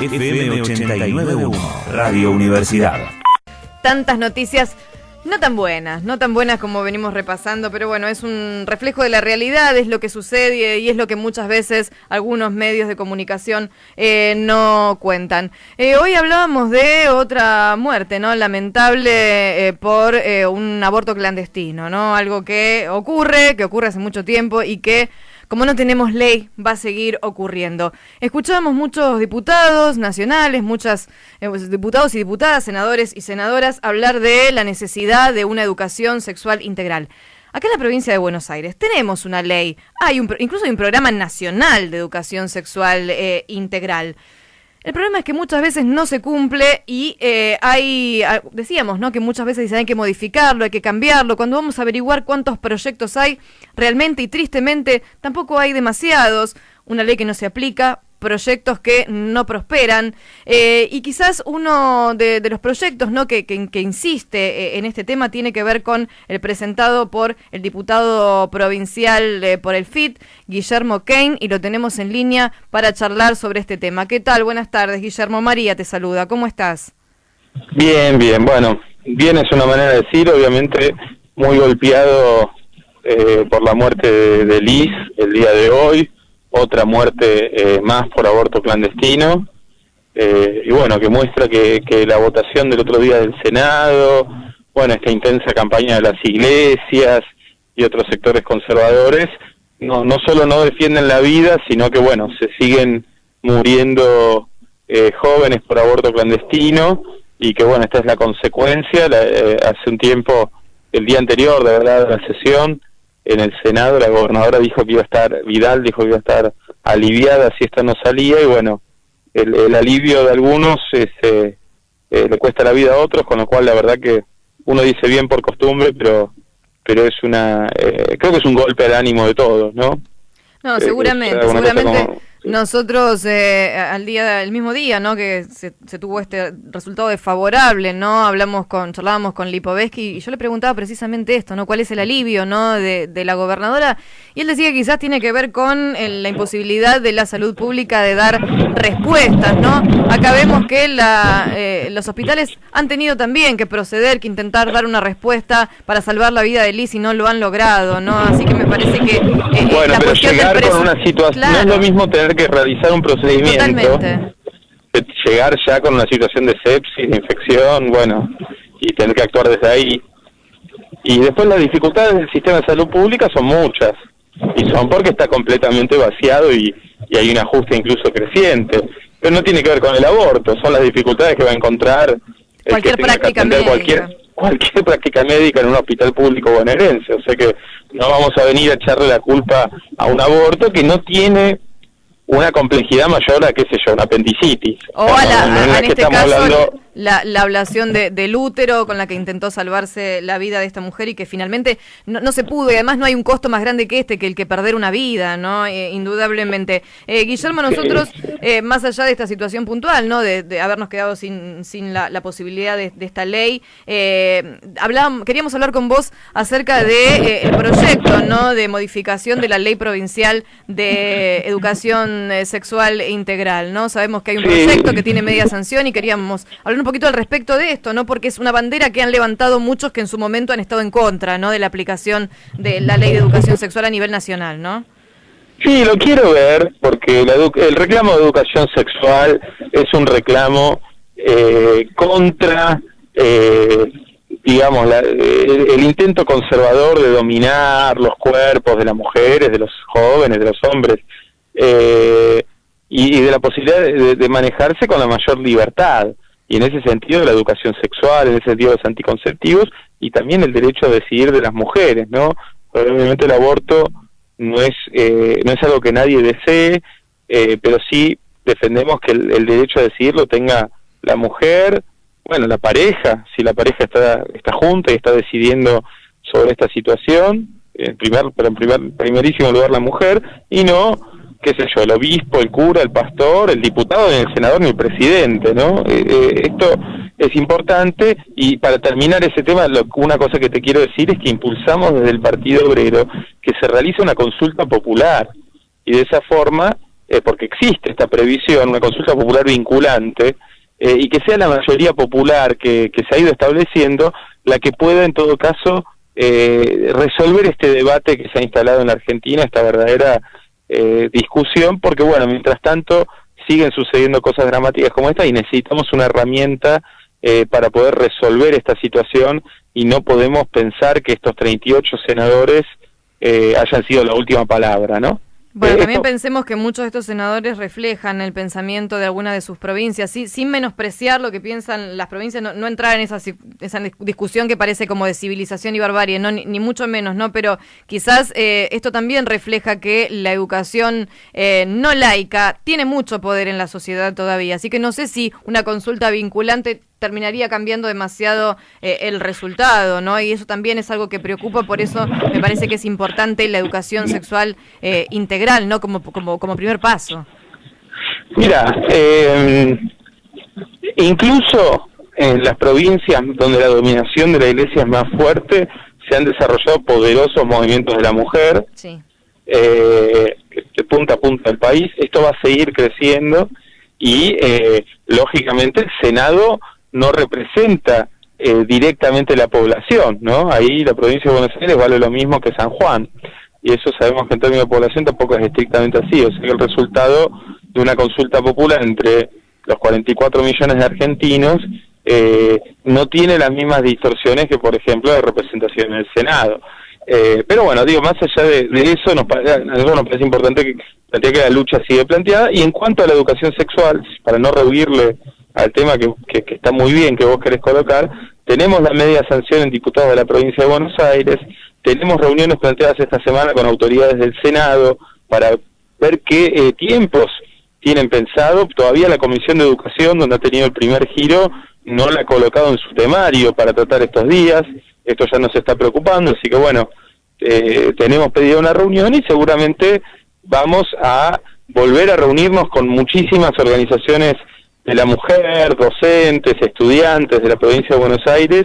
FM 89.1, Radio Universidad. Tantas noticias no tan buenas como venimos repasando, pero bueno, es un reflejo de la realidad, es lo que sucede y es lo que muchas veces algunos medios de comunicación no cuentan. Hoy hablábamos de otra muerte, ¿no? Lamentable por un aborto clandestino, ¿no? Algo que ocurre hace mucho tiempo y que, como no tenemos ley, va a seguir ocurriendo. Escuchábamos muchos diputados nacionales, muchos diputados y diputadas, senadores y senadoras, hablar de la necesidad de una educación sexual integral. Acá en la provincia de Buenos Aires tenemos una ley, incluso hay un programa nacional de educación sexual integral. El problema es que muchas veces no se cumple y decíamos, ¿no?, que muchas veces dicen hay que modificarlo, hay que cambiarlo. Cuando vamos a averiguar cuántos proyectos hay, realmente y tristemente tampoco hay demasiados. Una ley que no se aplica, proyectos que no prosperan, y quizás uno de los proyectos, ¿no?, que insiste en este tema tiene que ver con el presentado por el diputado provincial por el FIT, Guillermo Kane, y lo tenemos en línea para charlar sobre este tema. ¿Qué tal? Buenas tardes, Guillermo. María te saluda. ¿Cómo estás? Bien. Bueno, bien es una manera de decir, obviamente muy golpeado por la muerte de Liz el día de hoy. Otra muerte más por aborto clandestino, y bueno, que muestra que la votación del otro día del Senado, bueno, esta intensa campaña de las iglesias y otros sectores conservadores, no solo no defienden la vida, sino que bueno, se siguen muriendo jóvenes por aborto clandestino, y que bueno, esta es la consecuencia. Hace un tiempo, el día anterior de verdad de la sesión, en el Senado la gobernadora dijo que Vidal dijo que iba a estar aliviada si esto no salía, y bueno, el alivio de algunos le cuesta la vida a otros, con lo cual la verdad que uno dice bien por costumbre, pero es creo que es un golpe al ánimo de todos, ¿no? No, seguramente nosotros el mismo día, ¿no?, que se tuvo este resultado desfavorable, ¿no? Charlábamos con Lipovetsky y yo le preguntaba precisamente esto, ¿no? ¿Cuál es el alivio, ¿no?, de la gobernadora? Y él decía que quizás tiene que ver con la imposibilidad de la salud pública de dar respuestas, ¿no? Acá vemos que los hospitales han tenido también que proceder, que intentar dar una respuesta para salvar la vida de Liz y no lo han logrado, ¿no? Así que me parece que bueno, pero llegar con una situación, claro, no es lo mismo tener que realizar un procedimiento. Totalmente. Llegar ya con una situación de sepsis, de infección, bueno, y tener que actuar desde ahí. Y después las dificultades del sistema de salud pública son muchas, y son porque está completamente vaciado y hay un ajuste incluso creciente. Pero no tiene que ver con el aborto, son las dificultades que va a encontrar cualquier práctica médica. Cualquier práctica médica en un hospital público bonaerense. O sea que no vamos a venir a echarle la culpa a un aborto que no tiene una complejidad mayor a, qué sé yo, una apendicitis. O en este caso, la ablación del útero con la que intentó salvarse la vida de esta mujer y que finalmente no se pudo, y además no hay un costo más grande que el que perder una vida, ¿no? Indudablemente. Guillermo, nosotros, más allá de esta situación puntual, ¿no?, de habernos quedado sin la posibilidad de esta ley, queríamos hablar con vos acerca de el proyecto, ¿no?, de modificación de la ley provincial de educación sexual integral, ¿no? Sabemos que hay un proyecto que tiene media sanción y queríamos hablar un poquito al respecto de esto, ¿no? Porque es una bandera que han levantado muchos que en su momento han estado en contra, ¿no?, de la aplicación de la ley de educación sexual a nivel nacional, ¿no? Sí, lo quiero ver, porque el reclamo de educación sexual es un reclamo contra, digamos, el intento conservador de dominar los cuerpos de las mujeres, de los jóvenes, de los hombres, y de la posibilidad de manejarse con la mayor libertad. Y en ese sentido la educación sexual, en ese sentido los anticonceptivos, y también el derecho a decidir de las mujeres, ¿no? Obviamente el aborto no es algo que nadie desee, pero sí defendemos que el derecho a decidir lo tenga la mujer, bueno, la pareja, si la pareja está junta y está decidiendo sobre esta situación, pero en primerísimo lugar la mujer, y no, qué sé yo, el obispo, el cura, el pastor, el diputado, ni el senador, ni el presidente, ¿no? Esto es importante, y para terminar ese tema, una cosa que te quiero decir es que impulsamos desde el Partido Obrero que se realice una consulta popular, y de esa forma porque existe esta previsión, una consulta popular vinculante, y que sea la mayoría popular que se ha ido estableciendo la que pueda en todo caso resolver este debate que se ha instalado en la Argentina, esta verdadera discusión, porque bueno, mientras tanto siguen sucediendo cosas dramáticas como esta y necesitamos una herramienta para poder resolver esta situación, y no podemos pensar que estos 38 senadores hayan sido la última palabra, ¿no? Bueno, también pensemos que muchos de estos senadores reflejan el pensamiento de alguna de sus provincias, ¿sí? Sin menospreciar lo que piensan las provincias, no entrar en esa discusión que parece como de civilización y barbarie, no, ni mucho menos, ¿no? Pero quizás esto también refleja que la educación no laica tiene mucho poder en la sociedad todavía, así que no sé si una consulta vinculante terminaría cambiando demasiado el resultado, ¿no? Y eso también es algo que preocupa, por eso me parece que es importante la educación sexual integral, ¿no? Como primer paso. Mira, incluso en las provincias donde la dominación de la Iglesia es más fuerte, se han desarrollado poderosos movimientos de la mujer, sí. De punta a punta del país. Esto va a seguir creciendo y, lógicamente, el Senado no representa directamente la población, ¿no? Ahí la provincia de Buenos Aires vale lo mismo que San Juan, y eso sabemos que en términos de población tampoco es estrictamente así, o sea que el resultado de una consulta popular entre los 44 millones de argentinos no tiene las mismas distorsiones que, por ejemplo, de representación en el Senado. Pero bueno, digo, más allá de eso, a nosotros nos parece importante que la lucha sigue planteada, y en cuanto a la educación sexual, para no rehuirle al tema que está muy bien que vos querés colocar, tenemos la media sanción en diputados de la provincia de Buenos Aires, tenemos reuniones planteadas esta semana con autoridades del Senado para ver qué tiempos tienen pensado. Todavía la Comisión de Educación, donde ha tenido el primer giro, no la ha colocado en su temario para tratar estos días. Esto ya nos está preocupando, así que bueno, tenemos pedido una reunión y seguramente vamos a volver a reunirnos con muchísimas organizaciones de la mujer, docentes, estudiantes de la provincia de Buenos Aires,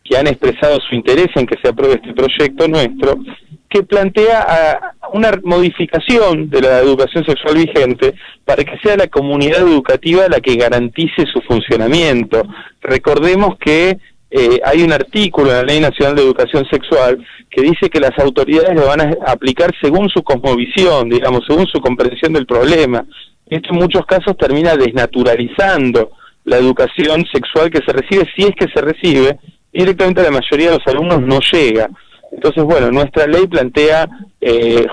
que han expresado su interés en que se apruebe este proyecto nuestro, que plantea una modificación de la educación sexual vigente para que sea la comunidad educativa la que garantice su funcionamiento. Recordemos que hay un artículo en la Ley Nacional de Educación Sexual que dice que las autoridades lo van a aplicar según su cosmovisión, digamos, según su comprensión del problema. Esto en muchos casos termina desnaturalizando la educación sexual que se recibe, si es que se recibe, y directamente a la mayoría de los alumnos no llega. Entonces, bueno, nuestra ley plantea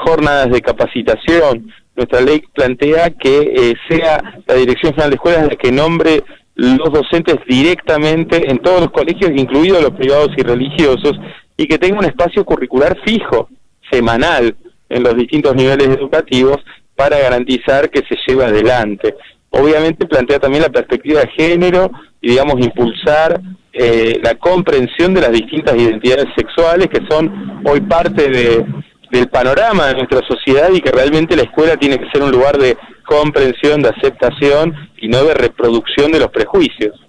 jornadas de capacitación, nuestra ley plantea que sea la Dirección General de Escuelas la que nombre los docentes directamente en todos los colegios, incluidos los privados y religiosos, y que tenga un espacio curricular fijo, semanal, en los distintos niveles educativos, para garantizar que se lleve adelante. Obviamente plantea también la perspectiva de género y, digamos, impulsar la comprensión de las distintas identidades sexuales que son hoy parte del panorama de nuestra sociedad, y que realmente la escuela tiene que ser un lugar de comprensión, de aceptación y no de reproducción de los prejuicios.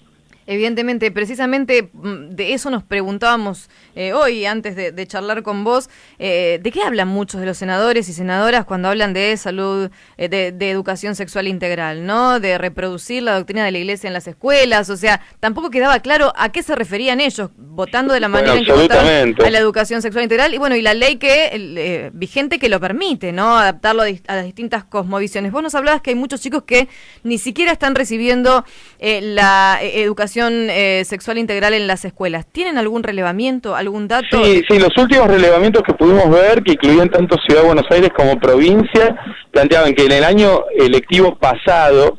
Evidentemente, precisamente de eso nos preguntábamos hoy, antes de charlar con vos. ¿De qué hablan muchos de los senadores y senadoras cuando hablan de salud, de educación sexual integral, ¿no? De reproducir la doctrina de la Iglesia en las escuelas. O sea, tampoco quedaba claro a qué se referían ellos, votando de la manera en que votaron a la educación sexual integral. Y bueno, y la ley vigente que lo permite, ¿no? Adaptarlo a las distintas cosmovisiones. Vos nos hablabas que hay muchos chicos que ni siquiera están recibiendo la educación sexual integral en las escuelas. ¿Tienen algún relevamiento, algún dato? Sí, los últimos relevamientos que pudimos ver, que incluían tanto Ciudad de Buenos Aires como provincia, planteaban que en el año electivo pasado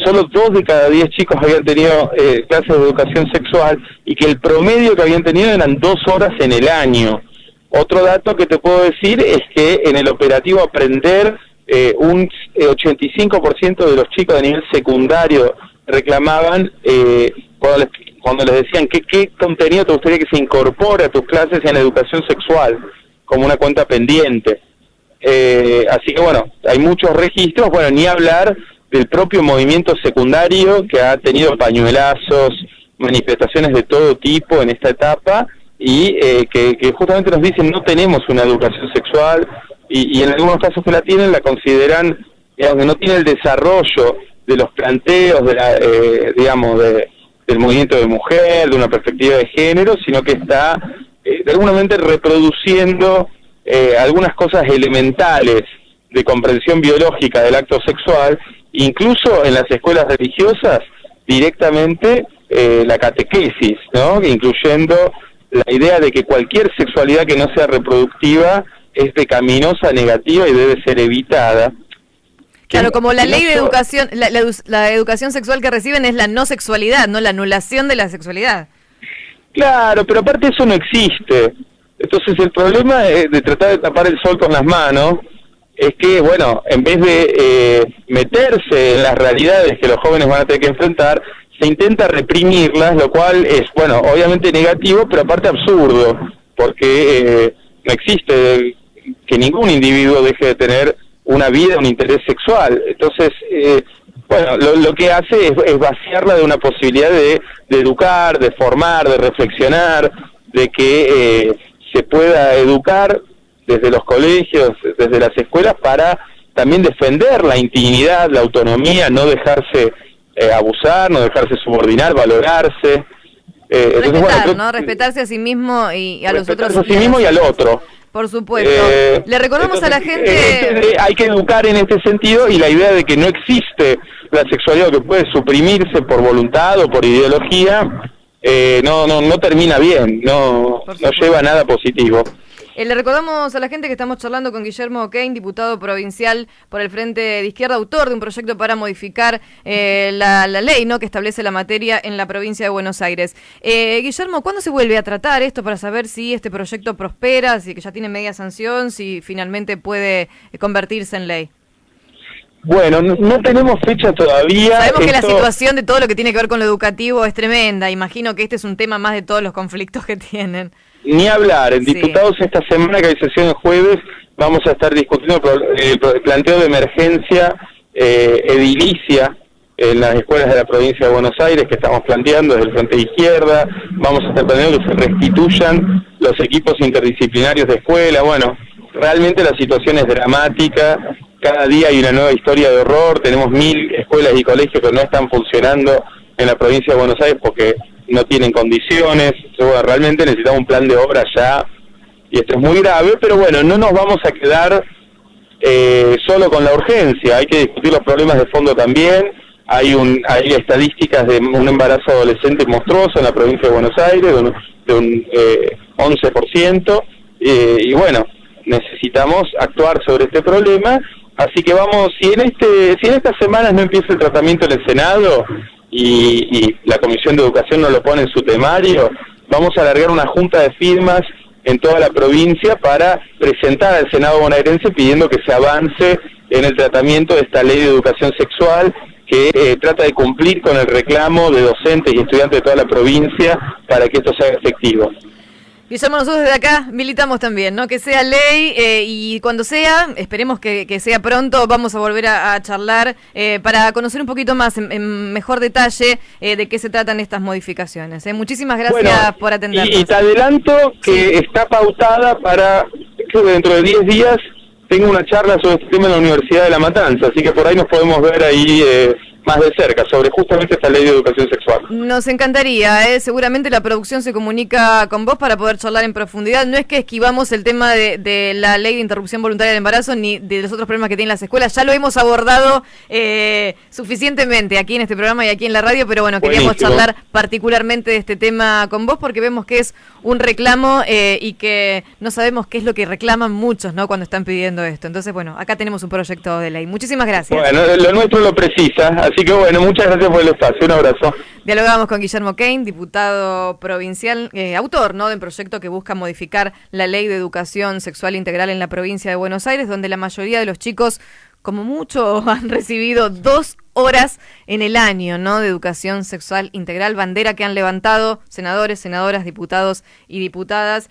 solo 2 de cada 10 chicos habían tenido clases de educación sexual, y que el promedio que habían tenido eran 2 horas en el año. Otro dato que te puedo decir es que en el operativo Aprender, un 85% de los chicos de nivel secundario reclamaban, cuando les decían qué contenido te gustaría que se incorpore a tus clases en educación sexual, como una cuenta pendiente. Así que bueno, hay muchos registros, bueno, ni hablar del propio movimiento secundario, que ha tenido pañuelazos, manifestaciones de todo tipo en esta etapa, y que justamente nos dicen no tenemos una educación sexual, y en algunos casos que la tienen la consideran digamos, que no tiene el desarrollo de los planteos de la, del movimiento de mujer, de una perspectiva de género, sino que está de alguna manera reproduciendo algunas cosas elementales de comprensión biológica del acto sexual, incluso en las escuelas religiosas, directamente la catequesis, ¿no? Incluyendo la idea de que cualquier sexualidad que no sea reproductiva es pecaminosa, negativa y debe ser evitada. Claro, como la ley de educación, la educación sexual que reciben es la no sexualidad, no la anulación de la sexualidad. Claro, pero aparte eso no existe. Entonces el problema de tratar de tapar el sol con las manos es que, bueno, en vez de meterse en las realidades que los jóvenes van a tener que enfrentar, se intenta reprimirlas, lo cual es, bueno, obviamente negativo, pero aparte absurdo, porque no existe que ningún individuo deje de tener una vida, un interés sexual. Entonces, bueno, lo que hace es vaciarla de una posibilidad de educar, de formar, de reflexionar, de que se pueda educar desde los colegios, desde las escuelas, para también defender la intimidad, la autonomía, no dejarse abusar, no dejarse subordinar, valorarse. Respetar, bueno, ¿no? Respetarse a sí mismo y a los otros. A sí mismo y al otro. Por supuesto. Le recordamos a la gente... hay que educar en este sentido, y la idea de que no existe la sexualidad, que puede suprimirse por voluntad o por ideología, no termina bien, no lleva a nada positivo. Le recordamos a la gente que estamos charlando con Guillermo Oquein, diputado provincial por el Frente de Izquierda, autor de un proyecto para modificar la ley, ¿no?, que establece la materia en la provincia de Buenos Aires. Guillermo, ¿cuándo se vuelve a tratar esto para saber si este proyecto prospera, si que ya tiene media sanción, si finalmente puede convertirse en ley? Bueno, no tenemos fecha todavía. Sabemos que la situación de todo lo que tiene que ver con lo educativo es tremenda. Imagino que este es un tema más de todos los conflictos que tienen. Ni hablar, en diputados esta semana, que hay sesión el jueves, vamos a estar discutiendo el planteo de emergencia edilicia en las escuelas de la provincia de Buenos Aires, que estamos planteando desde el Frente de Izquierda. Vamos a estar planteando que se restituyan los equipos interdisciplinarios de escuela. Bueno, realmente la situación es dramática, cada día hay una nueva historia de horror, tenemos 1000 escuelas y colegios que no están funcionando en la provincia de Buenos Aires porque no tienen condiciones. Bueno, realmente necesitamos un plan de obra ya, y esto es muy grave, pero bueno, no nos vamos a quedar solo con la urgencia, hay que discutir los problemas de fondo también. Hay estadísticas de un embarazo adolescente monstruoso en la provincia de Buenos Aires, de un 11%, y bueno, necesitamos actuar sobre este problema. Así que vamos, si en estas semanas no empieza el tratamiento en el Senado y la Comisión de Educación no lo pone en su temario, vamos a alargar una junta de firmas en toda la provincia para presentar al Senado bonaerense pidiendo que se avance en el tratamiento de esta ley de educación sexual, que trata de cumplir con el reclamo de docentes y estudiantes de toda la provincia para que esto sea efectivo. Guillermo, nosotros desde acá militamos también, ¿no?, que sea ley, y cuando sea, esperemos que sea pronto, vamos a volver a charlar para conocer un poquito más, en mejor detalle, de qué se tratan estas modificaciones. Muchísimas gracias por atendernos. Y te adelanto que está pautada para, creo que dentro de 10 días, tengo una charla sobre este tema en la Universidad de La Matanza, así que por ahí nos podemos ver ahí más de cerca, sobre justamente esta ley de educación sexual. Nos encantaría, seguramente la producción se comunica con vos para poder charlar en profundidad. No es que esquivamos el tema de la ley de interrupción voluntaria del embarazo ni de los otros problemas que tienen las escuelas, ya lo hemos abordado suficientemente aquí en este programa y aquí en la radio, pero bueno, queríamos charlar particularmente de este tema con vos porque vemos que es un reclamo y que no sabemos qué es lo que reclaman muchos, ¿no?, cuando están pidiendo esto. Entonces, bueno, acá tenemos un proyecto de ley. Muchísimas gracias. Bueno, lo nuestro lo precisa, así que bueno, muchas gracias por el espacio, un abrazo. Dialogamos con Guillermo Oquein, diputado provincial, autor, ¿no?, de un proyecto que busca modificar la ley de educación sexual integral en la provincia de Buenos Aires, donde la mayoría de los chicos, como mucho, han recibido 2 horas en el año, ¿no?, de educación sexual integral, bandera que han levantado senadores, senadoras, diputados y diputadas.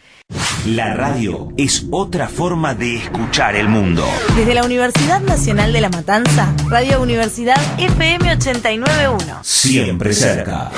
La radio es otra forma de escuchar el mundo. Desde la Universidad Nacional de La Matanza, Radio Universidad FM 89.1. Siempre cerca.